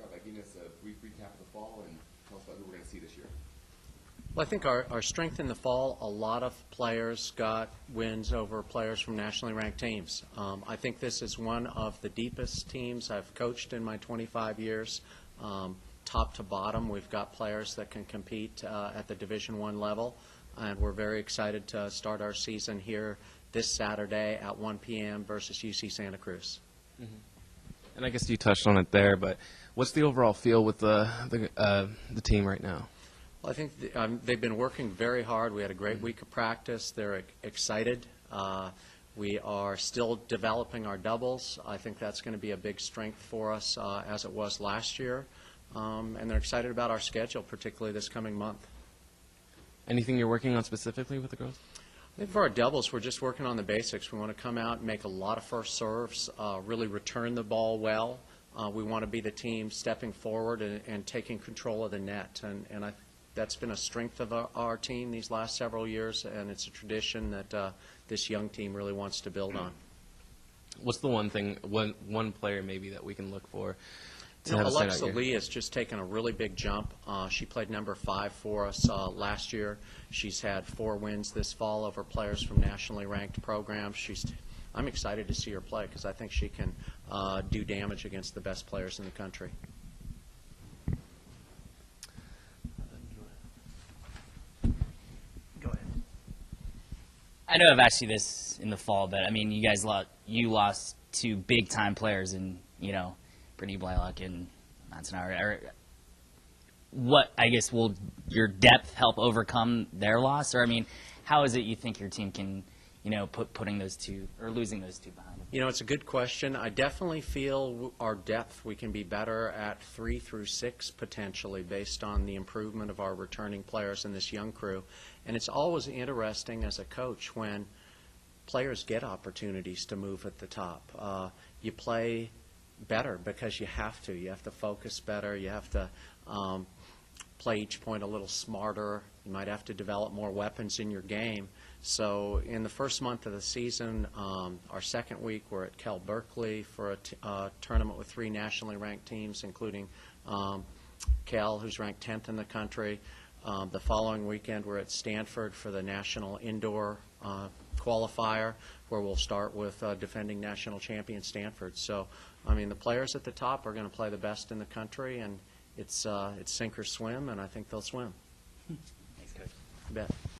start by giving us a brief recap of the fall and tell us about who we're going to see this year? Well, I think our strength in the fall, a lot of players got wins over players from nationally ranked teams. I think this is one of the deepest teams I've coached in my 25 years. Top to bottom, we've got players that can compete at the Division I level, and we're very excited to start our season here this Saturday at 1 p.m. versus UC Santa Cruz. Mm-hmm. And I guess you touched on it there, but what's the overall feel with the team right now? Well, I think they've been working very hard. We had a great week of practice. They're excited. We are still developing our doubles. I think that's going to be a big strength for us as it was last year. And they're excited about our schedule, particularly this coming month. Anything you're working on specifically with the girls? I think for our doubles, we're just working on the basics. We want to come out and make a lot of first serves, really return the ball well. We want to be the team stepping forward and taking control of the net. And that's been a strength of our team these last several years, and it's a tradition that this young team really wants to build on. What's the one player maybe that we can look for? Alexa Lee has just taken a really big jump. She played number 5 for us last year. She's had 4 wins this fall over players from nationally ranked programs. I'm excited to see her play because I think she can do damage against the best players in the country. Go ahead. I know I've asked you this in the fall, but I mean, you guys lost 2 big-time players in, Brittany Blaylock and Mansour. What, I guess, will your depth help overcome their loss? Or, I mean, how is it you think your team can, putting those 2 or losing those 2 behind them? It's a good question. I definitely feel our depth, we can be better at 3 through 6 potentially based on the improvement of our returning players in this young crew. And it's always interesting as a coach when players get opportunities to move at the top. You play better because you have to. You have to focus better. You have to play each point a little smarter. You might have to develop more weapons in your game. So in the first month of the season, our second week, we're at Kell Berkeley for a tournament with 3 nationally ranked teams, including Kell, who's ranked 10th in the country. The following weekend, we're at Stanford for the national indoor qualifier, where we'll start with defending national champion Stanford. So, I mean, the players at the top are going to play the best in the country, and it's sink or swim, and I think they'll swim. Thanks, Coach. You bet.